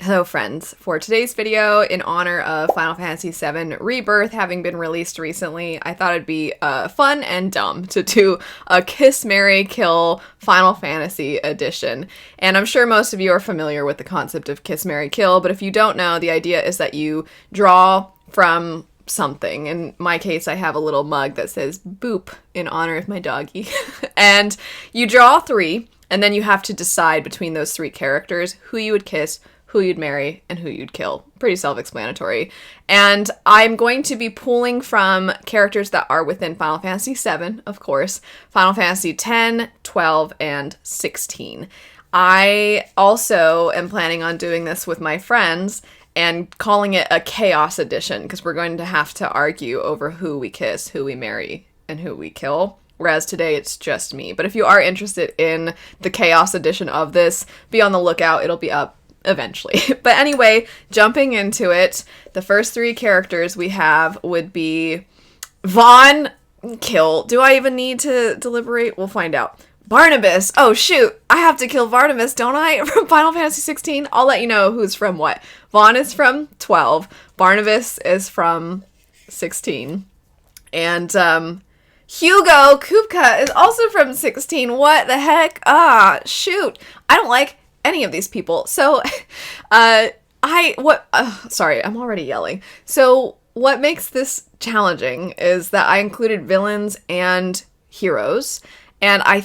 Hello friends, for today's video, in honor of Final Fantasy VII Rebirth having been released recently, I thought it'd be fun and dumb to do a Kiss, Marry, Kill Final Fantasy edition. And I'm sure most of you are familiar with the concept of Kiss, Marry, Kill, but if you don't know, the idea is that you draw from something. In my case, I have a little mug that says Boop in honor of my doggy. And you draw three, and then you have to decide between those three characters who you would kiss, who you'd marry, and who you'd kill. Pretty self-explanatory. And I'm going to be pulling from characters that are within Final Fantasy VII, of course, Final Fantasy X, 12, and 16. I also am planning on doing this with my friends and calling it a Chaos Edition, because we're going to have to argue over who we kiss, who we marry, and who we kill. Whereas today it's just me. But if you are interested in the Chaos Edition of this, be on the lookout. It'll be up eventually. But anyway, jumping into it, the first three characters we have would be Vaan, kill. Do I even need to deliberate? We'll find out. Barnabas. Oh shoot, I have to kill Barnabas, don't I? From Final Fantasy 16. I'll let you know who's from what. Vaan is from 12. Barnabas is from 16. And Hugo Kupka is also from 16. What the heck? Shoot. I don't like any of these people. So, sorry, I'm already yelling. So, what makes this challenging is that I included villains and heroes. And I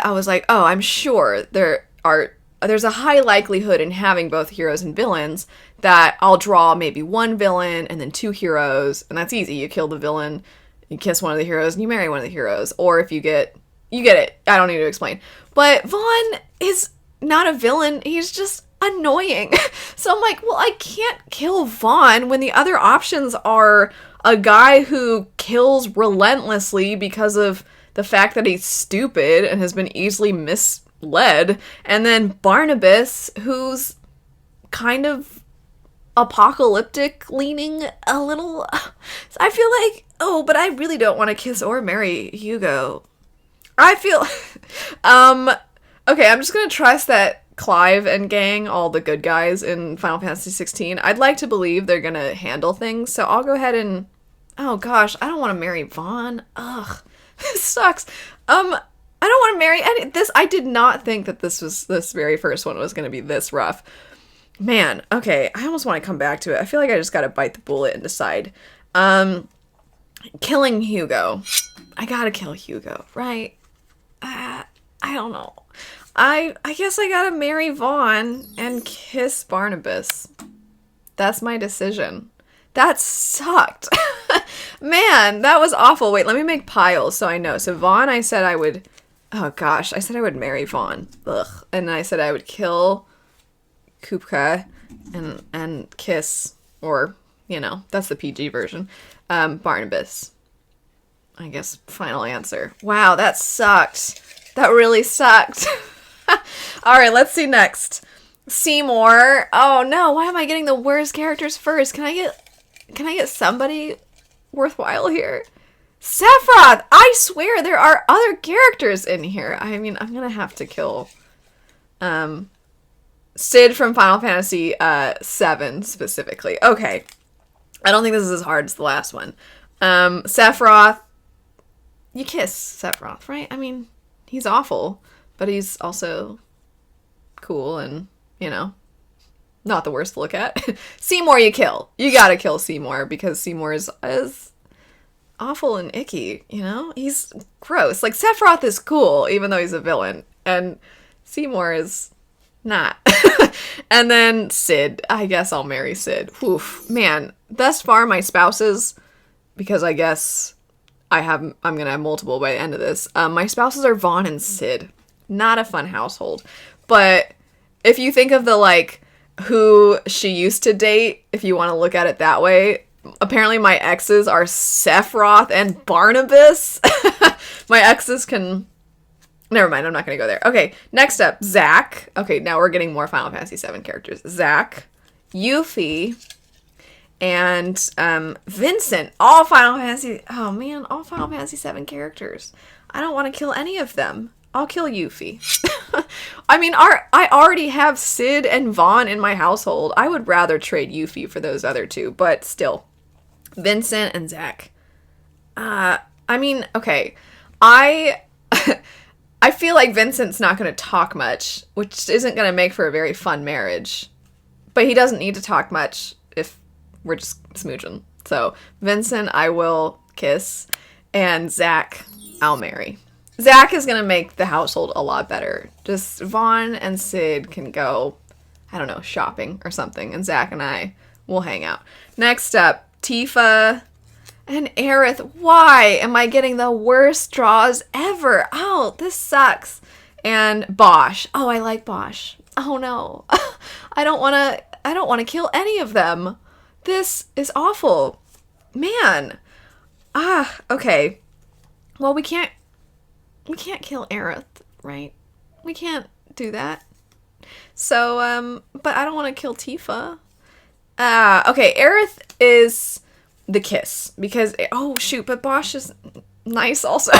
was like, oh, I'm sure there's a high likelihood in having both heroes and villains that I'll draw maybe one villain and then two heroes. And that's easy. You kill the villain, you kiss one of the heroes, and you marry one of the heroes. Or if you get it. I don't need to explain. But Vaan is not a villain, he's just annoying. So I'm like, well, I can't kill Vaan when the other options are a guy who kills relentlessly because of the fact that he's stupid and has been easily misled, and then Barnabas, who's kind of apocalyptic leaning a little. So I feel like, but I really don't want to kiss or marry Hugo. I feel okay, I'm just gonna trust that Clive and gang, all the good guys in Final Fantasy 16, I'd like to believe they're gonna handle things, so I'll go ahead and, oh gosh, I don't want to marry Vaan. Ugh, this sucks. I don't want to marry this. I did not think that this very first one was gonna be this rough. Man, okay, I almost want to come back to it. I feel like I just gotta bite the bullet and decide. Killing Hugo. I gotta kill Hugo, right? I don't know. I guess I gotta marry Vaan and kiss Barnabas. That's my decision. That sucked. Man, that was awful. Wait, let me make piles so I know. So Vaan, I said I would marry Vaan. Ugh. And I said I would kill Kupka and kiss, or, that's the PG version, Barnabas. I guess final answer. Wow, that sucked. That really sucked. Alright, let's see next. Seymour. Oh no, why am I getting the worst characters first? Can I get somebody worthwhile here? Sephiroth! I swear there are other characters in here. I mean, I'm gonna have to kill Cid from Final Fantasy 7 specifically. Okay. I don't think this is as hard as the last one. Sephiroth. You kiss Sephiroth, right? I mean, he's awful, but he's also cool and, not the worst to look at. Seymour you kill. You gotta kill Seymour because Seymour is awful and icky, He's gross. Like, Sephiroth is cool, even though he's a villain, and Seymour is not. And then Cid. I guess I'll marry Cid. Oof. Man, thus far my spouses, because I guess I'm gonna have multiple by the end of this. My spouses are Vaan and Cid. Not a fun household. But if you think of the, who she used to date, if you want to look at it that way, apparently my exes are Sephiroth and Barnabas. My exes can... Never mind, I'm not gonna go there. Okay, next up, Zack. Okay, now we're getting more Final Fantasy VII characters. Zack, Yuffie, and Vincent. All Final Fantasy VII characters. I don't want to kill any of them. I'll kill Yuffie. I mean, I already have Sid and Vaughn in my household. I would rather trade Yuffie for those other two, but still. Vincent and Zach. I mean, okay. I I feel like Vincent's not going to talk much, which isn't going to make for a very fun marriage. But he doesn't need to talk much if we're just smooching. So, Vincent, I will kiss, and Zach, I'll marry. Zach is going to make the household a lot better. Just Vaughn and Sid can go, I don't know, shopping or something, and Zach and I will hang out. Next up, Tifa and Aerith. Why am I getting the worst draws ever? Oh, this sucks. And Bosch. Oh, I like Bosch. Oh no. I don't want to kill any of them. This is awful. Man. Okay. Well, we can't kill Aerith, right? We can't do that. So, but I don't want to kill Tifa. Okay, Aerith is the kiss because oh shoot, but Bosch is nice also.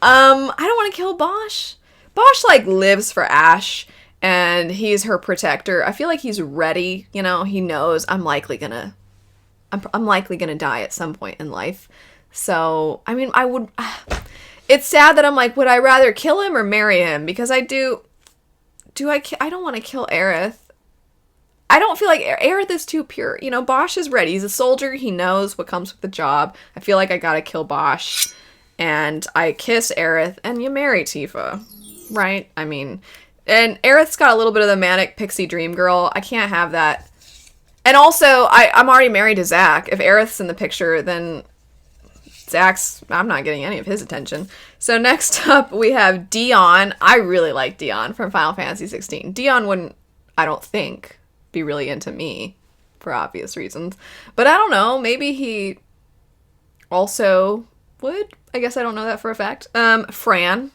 I don't want to kill Bosch. Bosch like lives for Ash and he's her protector. I feel like he's ready, you know, he knows I'm likely gonna die at some point in life. So, I mean, it's sad that I'm like, would I rather kill him or marry him? Because I don't want to kill Aerith. I don't feel like Aerith is too pure. You know, Bosch is ready. He's a soldier. He knows what comes with the job. I feel like I gotta kill Bosch. And I kiss Aerith, and you marry Tifa. Right? I mean, and Aerith's got a little bit of the manic pixie dream girl. I can't have that. And also, I'm already married to Zach. If Aerith's in the picture, then I'm not getting any of his attention. So next up, we have Dion. I really like Dion from Final Fantasy 16. Dion wouldn't, I don't think, be really into me for obvious reasons. But I don't know, maybe he also would. I guess I don't know that for a fact. Fran.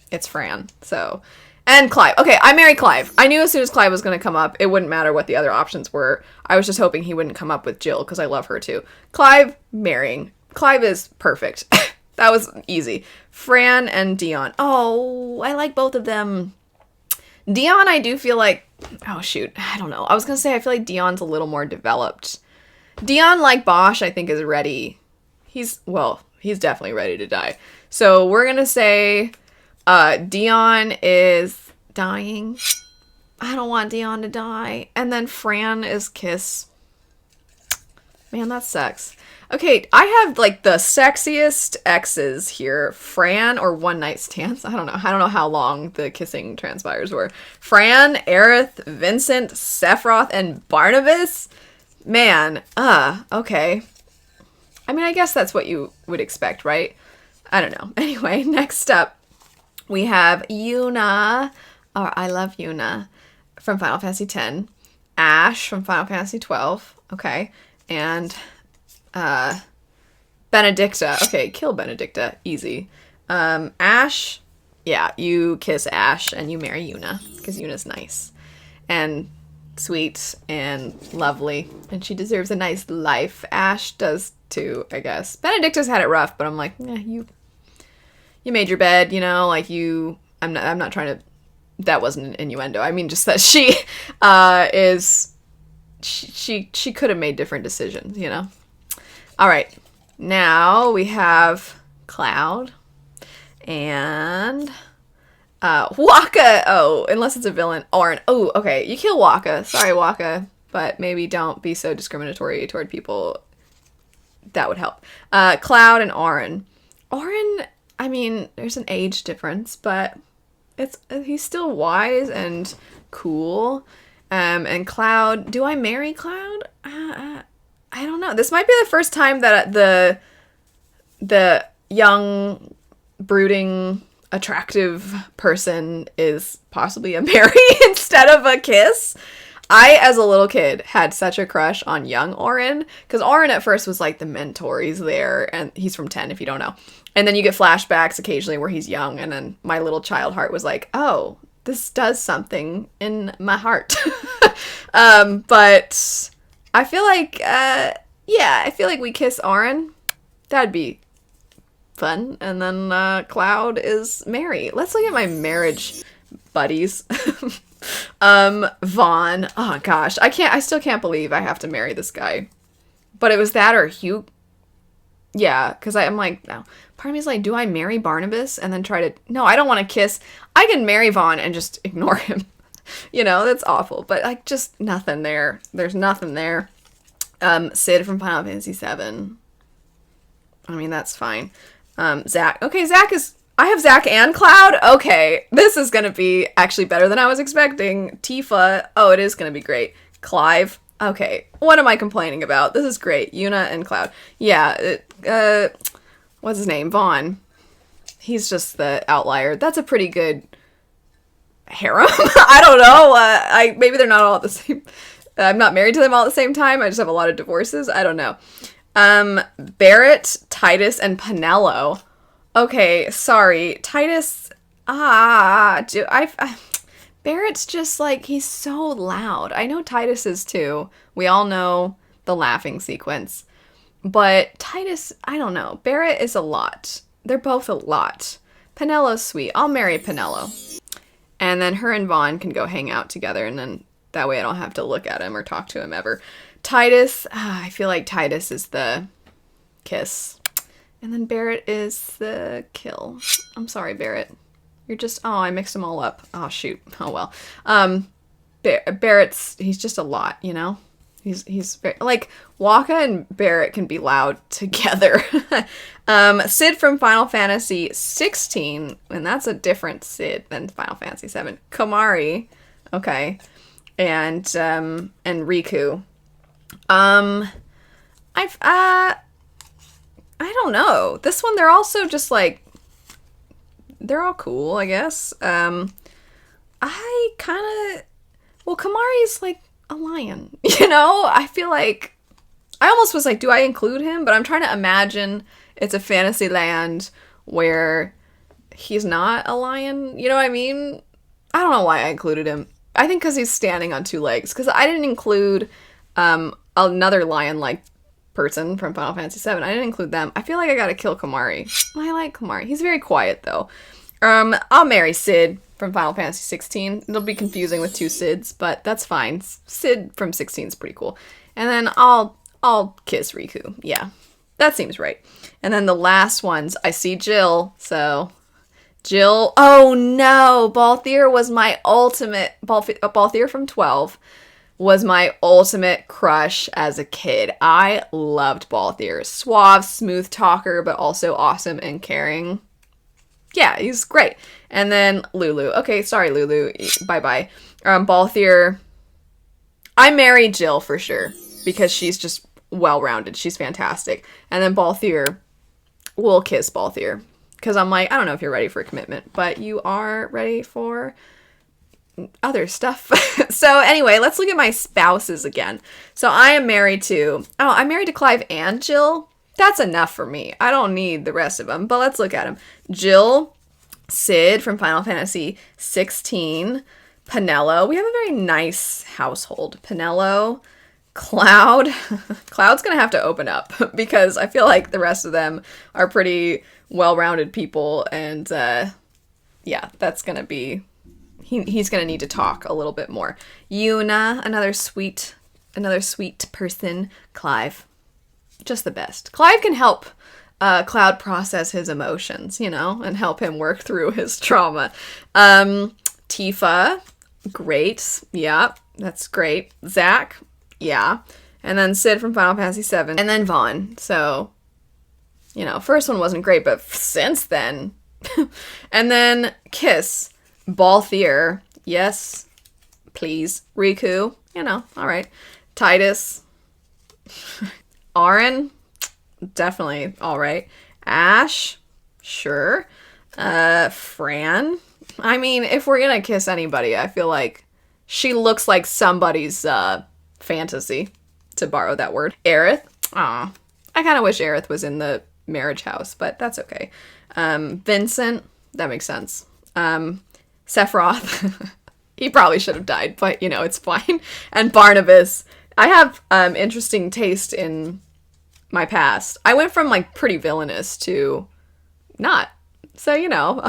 It's Fran. So, and Clive. Okay, I married Clive. I knew as soon as Clive was going to come up, it wouldn't matter what the other options were. I was just hoping he wouldn't come up with Jill because I love her too. Clive, marrying. Clive is perfect. That was easy. Fran and Dion. Oh, I like both of them. Dion, I do feel like, oh shoot, I don't know. I was going to say I feel like Dion's a little more developed. Dion, like Bosch, I think is ready. He's definitely ready to die. So we're going to say Dion is dying. I don't want Dion to die. And then Fran is kiss. Man, that sucks. Okay, I have like the sexiest exes here. Fran or one night stands. I don't know how long the kissing transpires were. Fran, Aerith, Vincent, Sephiroth, and Barnabas. Man, okay. I mean, I guess that's what you would expect, right? I don't know. Anyway, next up, we have Yuna. Oh, I love Yuna from Final Fantasy X. Ash from Final Fantasy 12. Okay. And Benedicta. Okay, kill Benedicta. Easy. Ash. Yeah, you kiss Ash and you marry Yuna because Yuna's nice and sweet and lovely and she deserves a nice life. Ash does too, I guess. Benedicta's had it rough, but I'm like, you made your bed, you know, like I'm not trying to, that wasn't an innuendo. I mean just that she she could have made different decisions, you know. All right, now we have Cloud and Wakka. Oh, unless it's a villain. Auron. Oh, okay, you kill Wakka. Sorry, Wakka, but maybe don't be so discriminatory toward people. That would help. Cloud and Auron. Auron, I mean, there's an age difference, but he's still wise and cool. And Cloud, do I marry Cloud? I don't know. This might be the first time that the young, brooding, attractive person is possibly a marry instead of a kiss. I, as a little kid, had such a crush on young Auron, because Auron at first was like the mentor. He's there, and he's from 10 if you don't know. And then you get flashbacks occasionally where he's young, and then my little child heart was like, oh, this does something in my heart. But I feel like, I feel like we kiss Auron. That'd be Fun. And then Cloud is Mary. Let's look at my marriage buddies. Vaughn. Oh gosh, I still can't believe I have to marry this guy. But it was that or Hugh. Yeah, because I'm like, no. Part of me is like, do I marry Barnabas and then try to... No, I don't want to kiss. I can marry Vaughn and just ignore him. You know, that's awful. But like, just nothing there. There's nothing there. Sid from Final Fantasy VII. I mean, that's fine. Zack. Okay, Zack is... I have Zack and Cloud? Okay, this is gonna be actually better than I was expecting. Tifa. Oh, it is gonna be great. Clive. Okay, what am I complaining about? This is great. Yuna and Cloud. Yeah, what's his name? Vaughn. He's just the outlier. That's a pretty good harem. I don't know. Maybe they're not all at the same... I'm not married to them all at the same time. I just have a lot of divorces. I don't know. Barrett, Titus, and Penelo. Okay, sorry. Titus, Barrett's just like, he's so loud. I know Titus is too. We all know the laughing sequence. But Titus, I don't know. Barrett is a lot. They're both a lot. Penelo's sweet. I'll marry Penelo. And then her and Vaughn can go hang out together, and then that way I don't have to look at him or talk to him ever. Titus, I feel like Titus is the kiss. And then Barrett is the kill. I'm sorry, Barrett. You're just... Oh, I mixed them all up. Oh, shoot. Oh, well. Barrett's... He's just a lot, you know? He's very... Like, Waka and Barrett can be loud together. Sid from Final Fantasy 16. And that's a different Sid than Final Fantasy 7. Komari. Okay. And Riku. I don't know. This one, they're also just like, they're all cool, I guess. I kind of, well, Kamari's like a lion, you know? I feel like, I almost was like, do I include him? But I'm trying to imagine it's a fantasy land where he's not a lion, you know what I mean? I don't know why I included him. I think because he's standing on two legs. Because I didn't include another lion-like person from Final Fantasy VII. I didn't include them. I feel like I gotta kill Komari. I like Komari. He's very quiet, though. I'll marry Sid from Final Fantasy 16. It'll be confusing with two Sids, but that's fine. Sid from 16 is pretty cool. And then I'll kiss Riku. Yeah, that seems right. And then the last ones, I see Jill, so... Jill... Oh, no! Balthier was my ultimate... Balthier from 12 was my ultimate crush as a kid. I loved Balthier. Suave, smooth talker, but also awesome and caring. Yeah, he's great. And then Lulu. Okay, sorry, Lulu. Bye-bye. Balthier. I married Jill for sure, because she's just well-rounded. She's fantastic. And then Balthier. We'll kiss Balthier. Because I'm like, I don't know if you're ready for a commitment, but you are ready for other stuff. So anyway, let's look at my spouses again. So I am married to... Oh, I'm married to Clive and Jill. That's enough for me. I don't need the rest of them, but let's look at them. Jill, Sid from Final Fantasy 16, Penelo. We have a very nice household. Penelo, Cloud. Cloud's gonna have to open up because I feel like the rest of them are pretty well-rounded people, and yeah, that's gonna be... He's gonna need to talk a little bit more. Yuna, another sweet person. Clive, just the best. Clive can help Cloud process his emotions, you know, and help him work through his trauma. Tifa, great. Yeah, that's great. Zack, yeah. And then Sid from Final Fantasy VII. And then Vaughn. So, you know, first one wasn't great, but since then. And then Kiss. Balthier, yes, please. Riku, you know, all right. Titus. Auron, definitely all right. Ash, sure. Fran. I mean, if we're gonna kiss anybody, I feel like she looks like somebody's fantasy, to borrow that word. Aerith. Aw. I kind of wish Aerith was in the marriage house, but that's okay. Vincent. That makes sense. Sephiroth. He probably should have died, but, you know, it's fine. And Barnabas. I have interesting taste in my past. I went from, like, pretty villainous to not. So, you know,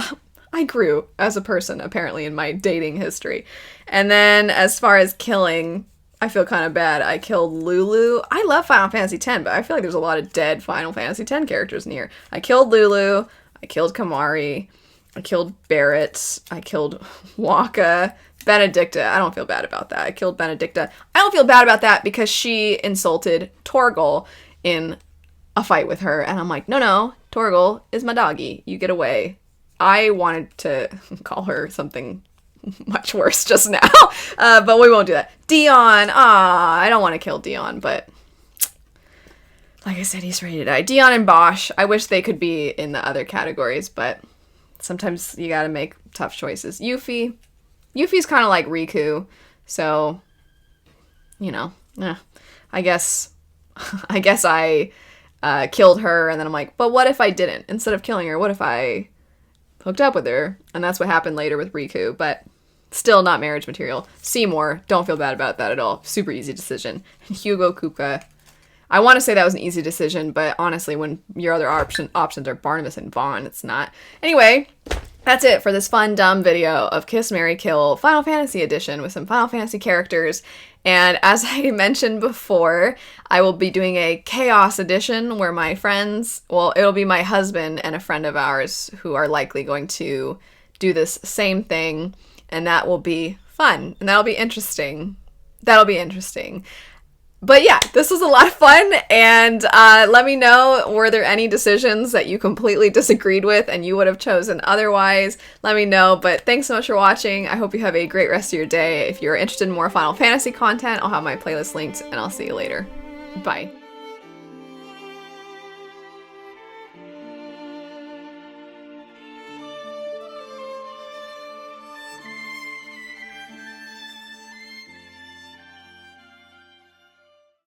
I grew as a person, apparently, in my dating history. And then as far as killing, I feel kind of bad. I killed Lulu. I love Final Fantasy X, but I feel like there's a lot of dead Final Fantasy X characters in here. I killed Lulu. I killed Kamari. I killed Barrett. I killed Waka. Benedicta. I don't feel bad about that. I killed Benedicta. I don't feel bad about that because she insulted Torgal in a fight with her. And I'm like, no, Torgal is my doggy. You get away. I wanted to call her something much worse just now, but we won't do that. Dion. I don't want to kill Dion, but like I said, he's ready to die. Dion and Bosch. I wish they could be in the other categories, but sometimes you gotta make tough choices. Yuffie. Yuffie's kind of like Riku, so, you know, I guess I killed her, and then I'm like, but what if I didn't? Instead of killing her, what if I hooked up with her? And that's what happened later with Riku, but still not marriage material. Seymour, don't feel bad about that at all. Super easy decision. Hugo Kupka. I want to say that was an easy decision, but honestly, when your other options are Barnabas and Vaughn, it's not. Anyway, that's it for this fun, dumb video of Kiss, Marry, Kill Final Fantasy Edition with some Final Fantasy characters. And as I mentioned before, I will be doing a Chaos Edition where my friends, well, it'll be my husband and a friend of ours who are likely going to do this same thing. And that will be fun. And that'll be interesting. But yeah, this was a lot of fun, and let me know, were there any decisions that you completely disagreed with and you would have chosen otherwise? Let me know, but thanks so much for watching. I hope you have a great rest of your day. If you're interested in more Final Fantasy content, I'll have my playlist linked, and I'll see you later. Bye.